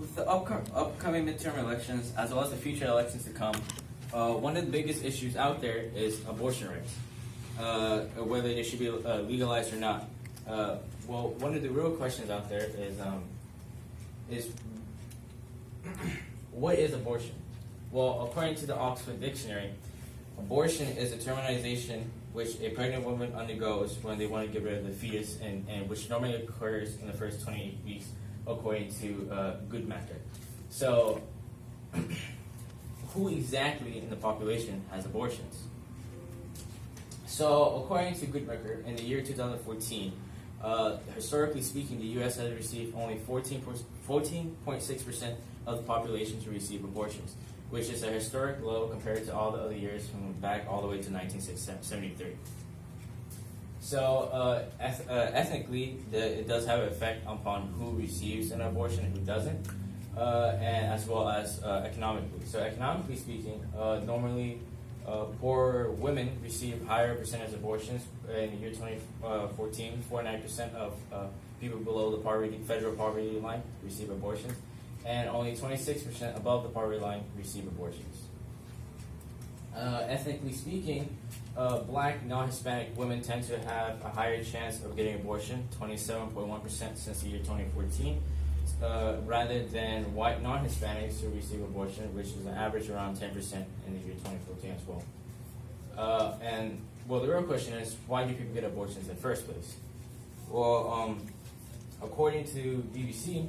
With the upcoming midterm elections, as well as the future elections to come, one of the biggest issues out there is abortion rights, whether they should be legalized or not. Well, one of the real questions out there is what is abortion? Well, according to the Oxford Dictionary, abortion is a terminization which a pregnant woman undergoes when they want to get rid of the fetus, and which normally occurs in the first 28 weeks, according to Goodmaker. So, who exactly in the population has abortions? So, according to Goodmaker, in the year 2014, historically speaking, the U.S. has received only 14.6% of the population to receive abortions, which is a historic low compared to all the other years from back all the way to 1973. So, ethnically, it does have an effect upon who receives an abortion and who doesn't, and as well as economically. So, economically speaking, normally poor women receive higher percentage of abortions. In the year 2014, 49% of people below the federal poverty line receive abortions, and only 26% above the poverty line receive abortions. Ethnically speaking, black, non-Hispanic women tend to have a higher chance of getting abortion, 27.1% since the year 2014, rather than white non-Hispanics who receive abortion, which is an average around 10% in the year 2014 as well. And the real question is, why do people get abortions in the first place? Well, according to BBC,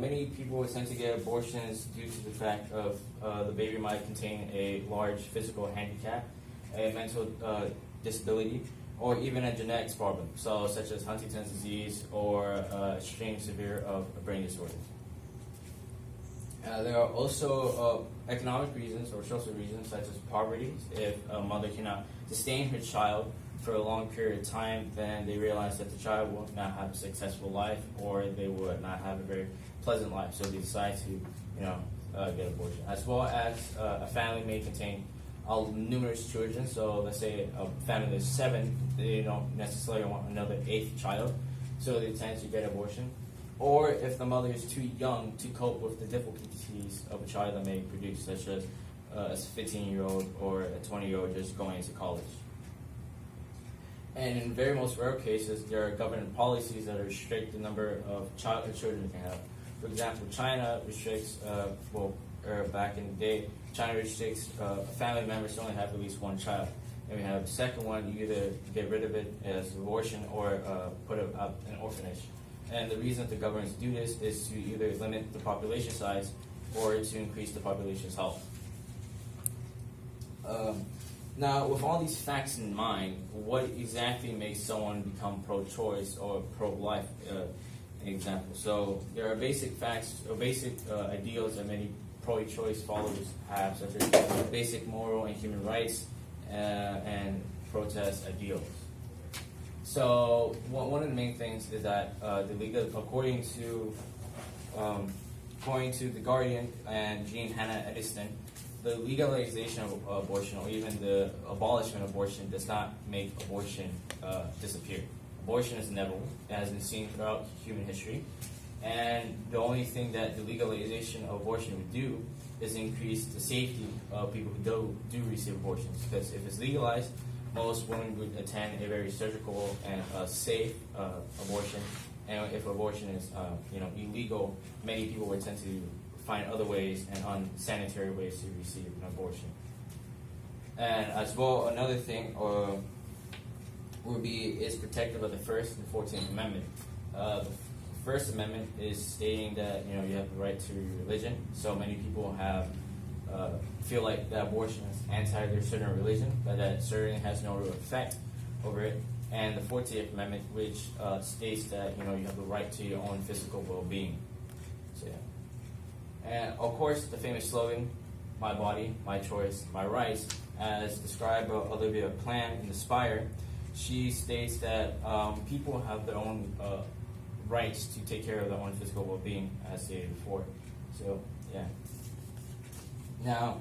many people tend to get abortions due to the fact of the baby might contain a large physical handicap, a mental disability, or even a genetics problem, such as Huntington's disease or extreme severe of brain disorders. There are also economic reasons or social reasons, such as poverty. If a mother cannot sustain her child for a long period of time, then they realize that the child will not have a successful life, or they would not have a very pleasant life. So they decide to, get abortion. As well as a family may contain numerous children. So let's say a family is 7, they don't necessarily want another 8th child, so they tend to get abortion. Or if the mother is too young to cope with the difficulties of a child that may produce, such as a 15-year-old or a 20-year-old just going into college. And in very most rare cases, there are government policies that restrict the number of children you can have. For example, China restricts, back in the day, China restricts family members to only have at least one child. And we have the second one, you either get rid of it as abortion or put it up in an orphanage. And the reason that the governments do this is to either limit the population size or to increase the population's health. Now, with all these facts in mind, what exactly makes someone become pro-choice or pro-life? An example. So there are basic facts or basic ideals that many pro-choice followers have, such as basic moral and human rights and protest ideals. So one of the main things is that according to the Guardian and Jean Hannah Edison, the legalization of abortion or even the abolishment of abortion does not make abortion disappear. Abortion is inevitable. It has been seen throughout human history. And the only thing that the legalization of abortion would do is increase the safety of people who do receive abortions. Because if it's legalized, most women would attend a very surgical and safe abortion. And if abortion is illegal, many people would tend to find other ways and unsanitary ways to receive an abortion. And as well, another thing is protective of the First and 14th Amendment. The First Amendment is stating that you have the right to religion. So many people feel like that abortion is anti their certain religion, but that certainly has no real effect over it. And the 14th Amendment, which states that you have the right to your own physical well-being. So yeah. And of course, the famous slogan, "My body, my choice, my rights," as described by Olivia Plan in Aspire. She states that people have their own rights to take care of their own physical well-being, as stated before. So yeah. Now,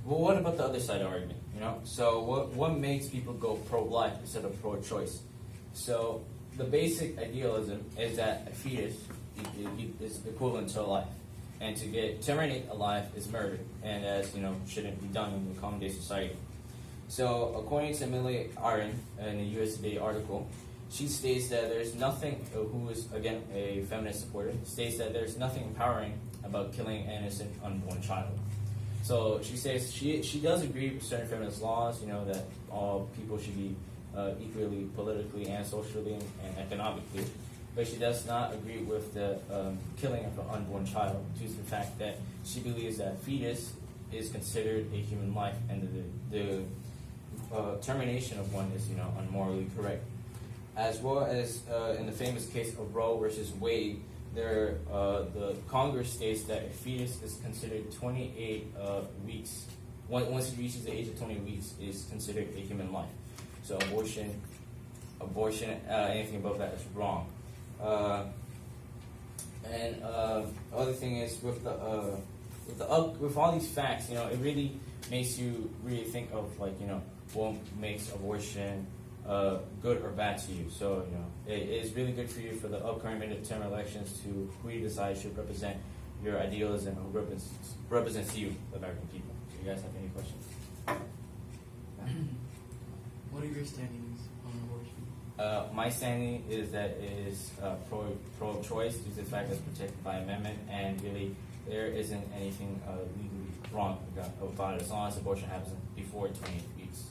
what about the other side of the argument? So what makes people go pro-life instead of pro-choice? So the basic idealism is that a fetus is equivalent to life. and to get terminated alive is murder, and as you know, shouldn't be done in the common day society. So, according to Millie Aaron in a US Today article, she states that there's nothing, who is again a feminist supporter, states that there's nothing empowering about killing an innocent unborn child. So she says she does agree with certain feminist laws, you know, that all people should be equally politically and socially and economically, but she does not agree with the killing of an unborn child due to the fact that she believes that fetus is considered a human life, and the termination of one is, you know, unmorally correct. As well as in the famous case of Roe versus Wade, the Congress states that a fetus is considered 28 weeks. Once it reaches the age of 20 weeks, is considered a human life. So abortion, anything above that is wrong. Other thing is with all these facts, you know, it really makes you really think of, like, you know, what makes abortion good or bad to you. So, you know, it is really good for you for the upcoming midterm elections to who you decide should represent your ideals and who represents you, the American people. Do you guys have any questions? What are your standings on abortion? My standing is that it is pro-choice due to the fact that it's protected by amendment, and really there isn't anything legally wrong about it as long as abortion happens before 28 weeks.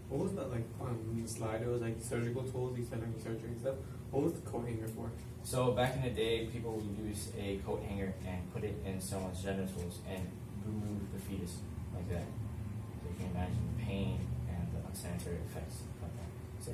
What was that, like, on the slide? It was like surgical tools, you said, like surgery and stuff. What was the coat hanger for? So back in the day, people would use a coat hanger and put it in someone's genitals and remove the fetus like that. So you can imagine the pain and the unsanitary effects like that. So